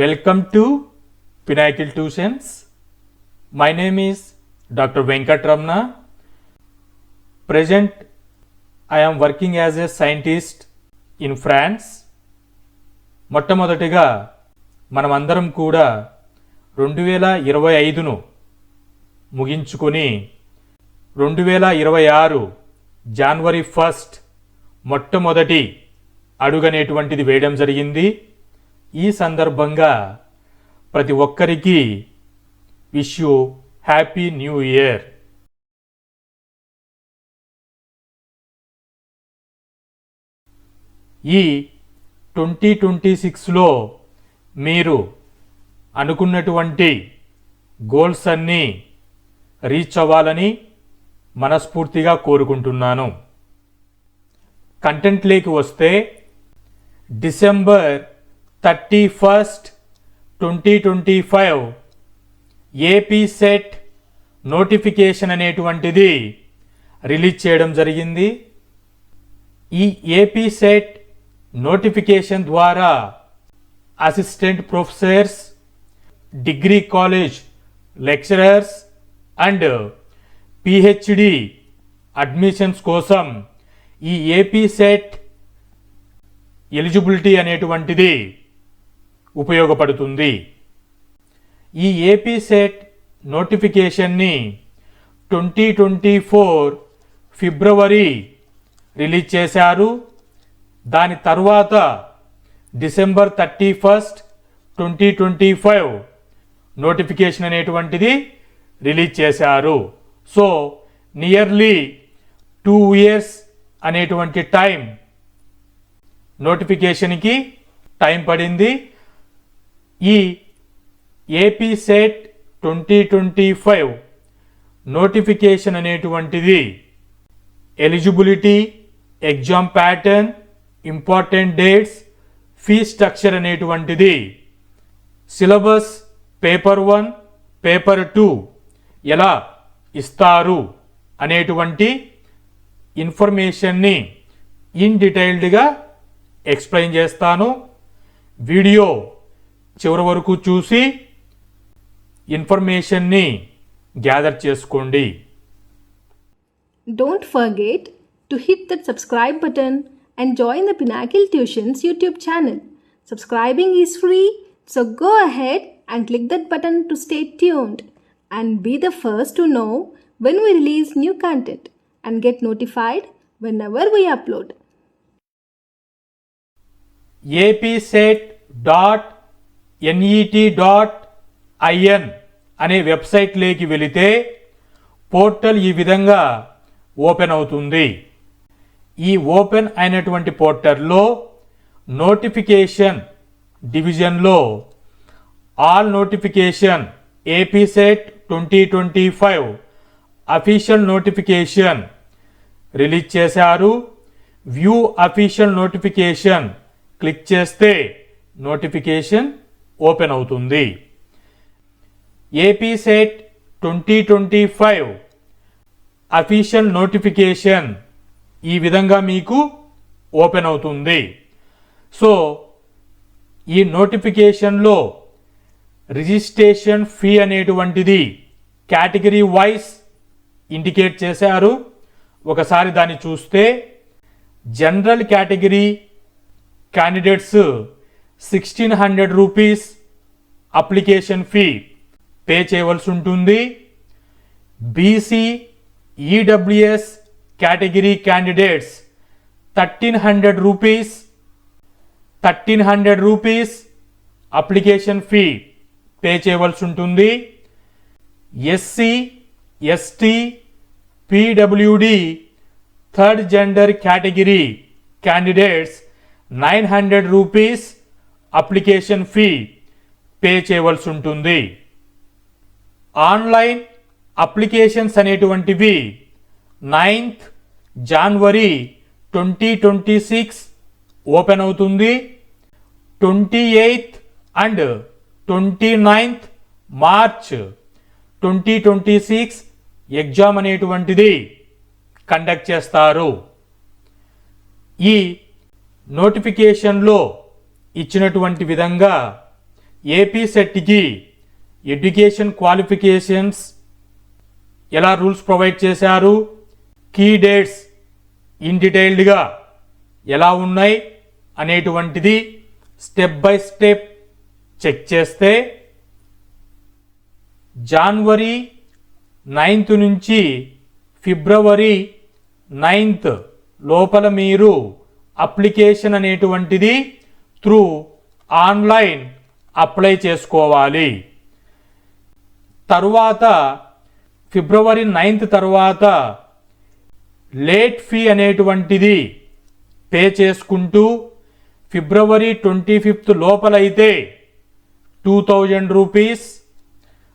Welcome to Pinnacle Tuitions. My name is Dr. Venkatramana. Present, I am working as a scientist in France. మొట్టమొదటిగా మనమందరం కూడా 2025ను ముగించుకొని 2026 జనవరి 1 మొట్టమొదటి అడుగనేటువంటిది వేయడం జరిగింది. ఈ సందర్భంగా ప్రతి ఒక్కరికి wish you happy new year. ఈ 2026లో మీరు అనుకున్నటువంటి గోల్స్ అన్నీ రీచ్ అవ్వాలని మనస్ఫూర్తిగా కోరుకుంటున్నాను. కంటెంట్లోకి వస్తే డిసెంబర్ 31, 2025 ఏపీ సెట్ నోటిఫికేషన్ అనేటువంటిది రిలీజ్ చేయడం జరిగింది. ఈ ఏపీ సెట్ నోటిఫికేషన్ ద్వారా assistant professors, degree college lecturers and PhD admissions కోసం ఈ ఏపీ సెట్ ఎలిజిబిలిటీ అనేటువంటిది ఉపయోగపడుతుంది. ఈ ఏపీ సెట్ నోటిఫికేషన్ని 2024 ఫిబ్రవరి రిలీజ్ చేశారు. దాని తర్వాత డిసెంబర్ 31, 2025 నోటిఫికేషన్ అనేటువంటిది రిలీజ్ చేశారు. సో నియర్లీ 2 years అనేటువంటి టైం నోటిఫికేషన్కి టైం పడింది. ఈ ఏపీ సెట్ 2025 నోటిఫికేషన్ అనేటువంటిది eligibility, exam pattern, important dates, fee structure అనేటువంటిది, సిలబస్, పేపర్ 1, పేపర్ 2 ఎలా ఇస్తారు అనేటువంటి ఇన్ఫర్మేషన్ని ఇన్ డీటెయిల్డ్గా ఎక్స్ప్లెయిన్ చేస్తాను. వీడియో చివరి వరకు చూసి ఇన్ఫర్మేషన్ని గ్యాదర్ చేసుకోండి. Don't forget to hit that subscribe button and join the Pinnacle Tuitions YouTube channel. Subscribing is free, so go ahead and click that button to stay tuned and be the first to know when we release new content and get notified whenever we upload. apset.net.in అనే వెబ్సైట్లోకి వెళితే portal ఈ విధంగా open అవుతుంది. ఈ open అయినటువంటి పోర్టల్లో notification డివిజన్లో all notification AP set 2025 official notification release చేశారు. వ్యూ అఫీషియల్ నోటిఫికేషన్ క్లిక్ చేస్తే నోటిఫికేషన్ ఓపెన్ అవుతుంది. ఏపీ సెట్ 2025 అఫీషియల్ నోటిఫికేషన్ ఈ విధంగా మీకు ఓపెన్ అవుతుంది. సో ఈ నోటిఫికేషన్లో రిజిస్ట్రేషన్ ఫీ అనేటువంటిది కేటగిరీ వైజ్ ఇండికేట్ చేశారు. ఒకసారి దాన్ని చూస్తే general category candidates 1600 rupees application fee pay చేయవలసి ఉంటుంది. BC, EWS category candidates 1300 rupees application fee pay చేయవలసి ఉంటుంది. SC, ST, PWD third gender category candidates 900 rupees application fee pay చేయవలసి ఉంటుంది. ఆన్లైన్ అప్లికేషన్స్ అనేటువంటివి 9th జనవరి 2026 ఓపెన్ అవుతుంది. 28th and 29th March 2026 exam అనేటువంటిది conduct చేస్తారు. ఈ నోటిఫికేషన్లో ఇచ్చినటువంటి విధంగా ఏపీ సెట్కి ఎడ్యుకేషన్ క్వాలిఫికేషన్స్ ఎలా రూల్స్ ప్రొవైడ్ చేశారు, కీ డేట్స్ ఇన్ డీటెయిల్డ్గా ఎలా ఉన్నాయి అనేటువంటిది స్టెప్ బై స్టెప్ చెక్ చేస్తే జనవరి 9th నుంచి ఫిబ్రవరి 9th లోపల మీరు అప్లికేషన్ అనేటువంటిది త్రూ ఆన్లైన్ అప్లై చేసుకోవాలి. తరువాత ఫిబ్రవరి 9th తర్వాత లేట్ ఫీ అనేటువంటిది పే చేసుకుంటూ ఫిబ్రవరి 25th లోపలైతే 2000 రూపీస్,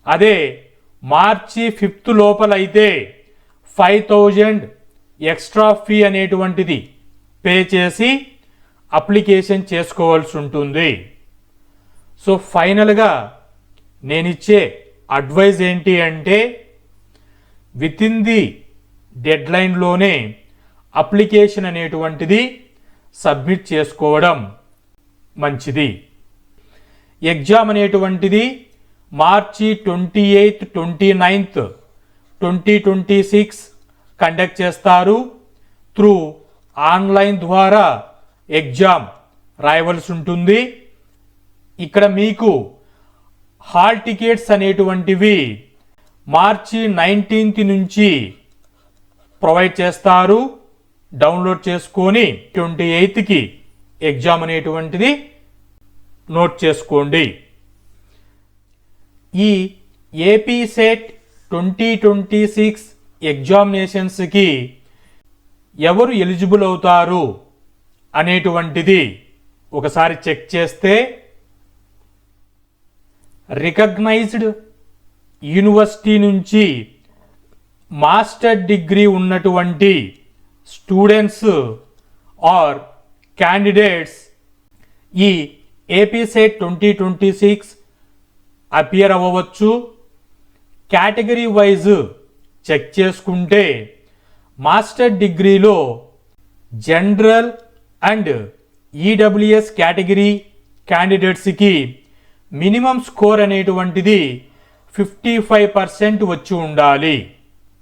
అదే మార్చి 5th లోపలైతే 5000 ఎక్స్ట్రా ఫీ అనేటువంటిది పే చేసి అప్లికేషన్ చేసుకోవాల్సి ఉంటుంది. సో ఫైనల్గా నేనిచ్చే అడ్వైజ్ ఏంటి అంటే విత్ ఇన్ ది డెడ్ లైన్లోనే అప్లికేషన్ అనేటువంటిది సబ్మిట్ చేసుకోవడం మంచిది. ఎగ్జామ్ అనేటువంటిది మార్చి 28th, 29th, 2026 కండక్ట్ చేస్తారు. త్రూ ఆన్లైన్ ద్వారా ఎగ్జామ్ రాయవలసి ఉంటుంది. ఇక్కడ మీకు హాల్ టికెట్స్ అనేటువంటివి మార్చి 19th నుంచి ప్రొవైడ్ చేస్తారు. డౌన్లోడ్ చేసుకొని 28కి ఎగ్జామ్ అనేటువంటిది నోట్ చేసుకోండి. ఈ ఏపీ సెట్ 2026 ఎగ్జామినేషన్స్కి ఎవరు ఎలిజిబుల్ అవుతారు అనేటువంటిది ఒకసారి చెక్ చేస్తే రికగ్నైజ్డ్ యూనివర్సిటీ నుంచి మాస్టర్ డిగ్రీ ఉన్నటువంటి స్టూడెంట్స్ ఆర్ క్యాండిడేట్స్ ఈ ఏపీ సెట్ 2026 అపియర్ అవ్వవచ్చు. కేటగిరీ వైజ్ చెక్ చేసుకుంటే మాస్టర్ డిగ్రీలో జనరల్ అండ్ ఈడబ్ల్యూఎస్ కేటగిరీ క్యాండిడేట్స్కి మినిమం స్కోర్ అనేటువంటిది 55% వచ్చి ఉండాలి.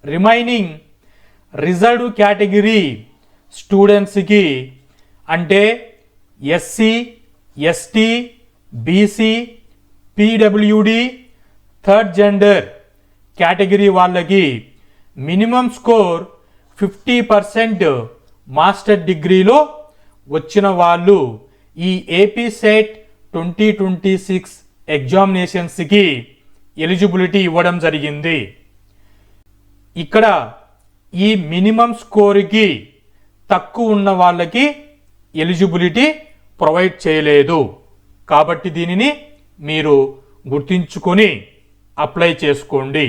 రిమైనింగ్ రిజర్వ్డ్ కేటగిరీ స్టూడెంట్స్కి అంటే SC, ST, BC, PWD, third gender category వాళ్ళకి మినిమం స్కోర్ 50% మాస్టర్ డిగ్రీలో వచ్చిన వాళ్ళు ఈ ఏపీ సెట్ 2026 ఎగ్జామినేషన్స్కి ఎలిజిబిలిటీ ఇవ్వడం జరిగింది. ఇక్కడ ఈ మినిమం స్కోర్కి తక్కువ ఉన్న వాళ్ళకి ఎలిజిబిలిటీ ప్రొవైడ్ చేయలేదు. కాబట్టి దీనిని మీరు గుర్తించుకొని అప్లై చేసుకోండి.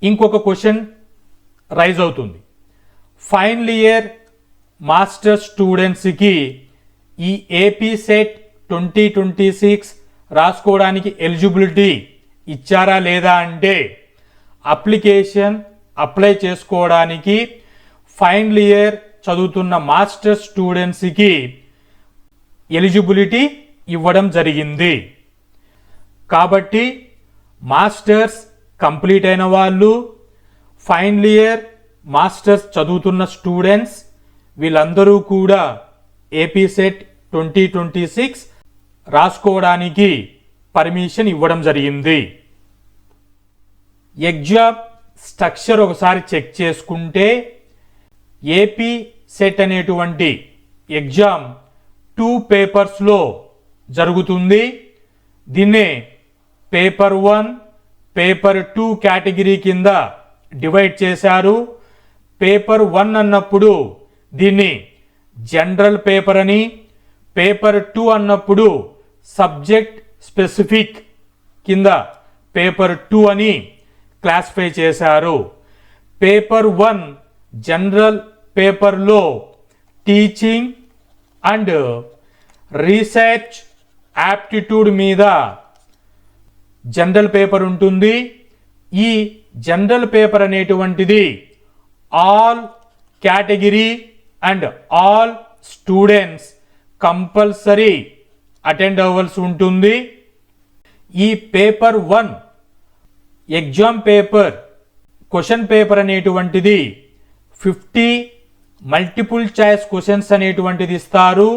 ఇంకొక క్వశ్చన్ రైజ్ అవుతుంది. ఫైనల్ ఇయర్ మాస్టర్ స్టూడెంట్స్కి ఈ ఏపీ సెట్ 2026 రాసుకోవడానికి ఎలిజిబిలిటీ ఇచ్చారా లేదా అంటే అప్లికేషన్ అప్లై చేసుకోవడానికి ఫైనల్ ఇయర్ చదువుతున్న మాస్టర్ స్టూడెంట్స్కి ఎలిజిబిలిటీ ఇవ్వడం జరిగింది. కాబట్టి మాస్టర్స్ కంప్లీట్ అయిన వాళ్ళు, ఫైనల్ ఇయర్ మాస్టర్స్ చదువుతున్న స్టూడెంట్స్ వీళ్ళందరూ కూడా ఏపీ సెట్ 2026 రాసుకోవడానికి పర్మిషన్ ఇవ్వడం జరిగింది. ఎగ్జామ్ స్ట్రక్చర్ ఒకసారి చెక్ చేసుకుంటే ఏపీ సెట్ అనేటువంటి ఎగ్జామ్ 2 పేపర్స్లో జరుగుతుంది. దీన్నే పేపర్ 1, పేపర్ 2 కేటగిరీ కింద డివైడ్ చేశారు. పేపర్ 1 అన్నప్పుడు దీన్ని జనరల్ పేపర్ అని, పేపర్ 2 అన్నప్పుడు సబ్జెక్ట్ స్పెసిఫిక్ కింద పేపర్ 2 అని క్లాసిఫై చేశారు. పేపర్ 1 జనరల్ పేపర్లో టీచింగ్ అండ్ రీసెర్చ్ యాప్టిట్యూడ్ మీద జనరల్ పేపర్ ఉంటుంది. ఈ జనరల్ పేపర్ అనేటువంటిది all category and all students compulsory attend అవ్వాల్సి ఉంటుంది. ఈ paper 1 exam paper question paper అనేటువంటిది 50 మల్టిపుల్ చాయిస్ క్వశ్చన్స్ అనేటువంటిది ఇస్తారు.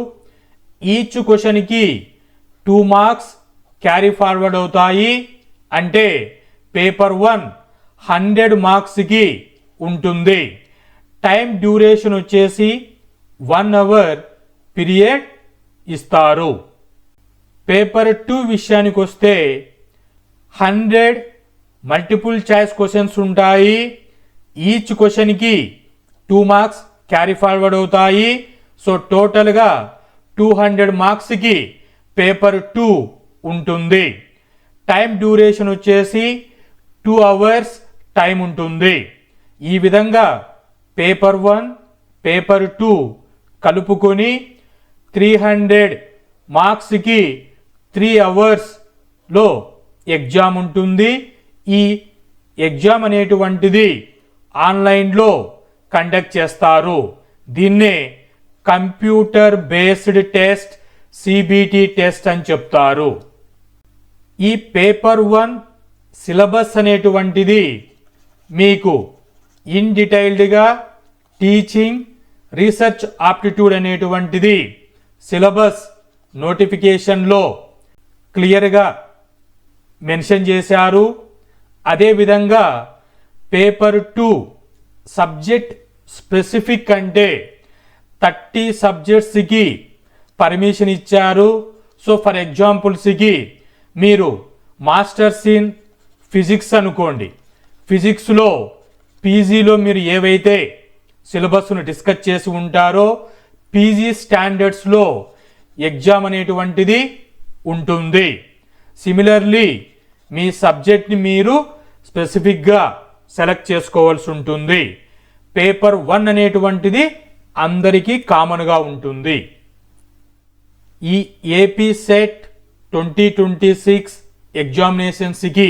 ఈచ్ క్వశ్చన్కి 2 మార్క్స్ క్యారీ ఫార్వర్డ్ అవుతాయి. అంటే పేపర్ 1 100 మార్క్స్కి ఉంటుంది. టైం డ్యూరేషన్ వచ్చేసి 1 అవర్ పీరియడ్ ఇస్తారు. పేపర్ 2 విషయానికి వస్తే 100 మల్టిపుల్ చాయిస్ క్వశ్చన్స్ ఉంటాయి. ఈచ్ క్వశ్చన్కి 2 మార్క్స్ క్యారీ ఫార్వర్డ్ అవుతాయి. సో టోటల్గా 200 మార్క్స్కి పేపర్ 2 ఉంటుంది. టైం డ్యూరేషన్ వచ్చేసి 2 అవర్స్ టైం ఉంటుంది. ఈ విధంగా పేపర్ 1 పేపర్ 2 కలుపుకొని 300 మార్క్స్కి 3 అవర్స్లో ఎగ్జామ్ ఉంటుంది. ఈ ఎగ్జామ్ అనేటువంటిది ఆన్లైన్లో కండక్ట్ చేస్తారు. దీన్నే computer based test CBT test అని చెప్తారు. ఈ పేపర్ 1 సిలబస్ అనేటువంటిది మీకు ఇన్ డీటెయిల్డ్గా టీచింగ్ రీసెర్చ్ ఆప్టిట్యూడ్ అనేటువంటిది సిలబస్ నోటిఫికేషన్లో క్లియర్గా మెన్షన్ చేశారు. అదేవిధంగా పేపర్ 2 సబ్జెక్ట్ స్పెసిఫిక్ అంటే 30 సబ్జెక్ట్స్కి పర్మిషన్ ఇచ్చారు. సో ఫర్ ఎగ్జాంపుల్స్కి మీరు మాస్టర్స్ ఇన్ ఫిజిక్స్ అనుకోండి, ఫిజిక్స్లో పీజీలో మీరు ఏవైతే సిలబస్ను డిస్కస్ చేసి ఉంటారో పీజీ స్టాండర్డ్స్లో ఎగ్జామ్ అనేటువంటిది ఉంటుంది. సిమిలర్లీ మీ సబ్జెక్ట్ని మీరు స్పెసిఫిక్గా సెలెక్ట్ చేసుకోవాల్సి ఉంటుంది. పేపర్ 1 అనేటువంటిది అందరికీ కామన్గా ఉంటుంది. ఈ ఏపీ సెట్ 2026 ఎగ్జామినేషన్స్కి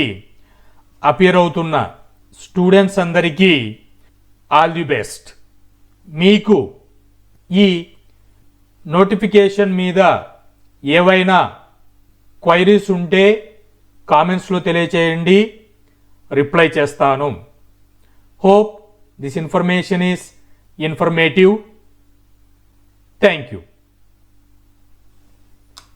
అపియర్ అవుతున్న స్టూడెంట్స్ అందరికీ ఆల్ ది బెస్ట్. మీకు ఈ నోటిఫికేషన్ మీద ఏవైనా క్వైరీస్ ఉంటే కామెంట్స్లో తెలియచేయండి, రిప్లై చేస్తాను. Hope this information is informative. Thank you.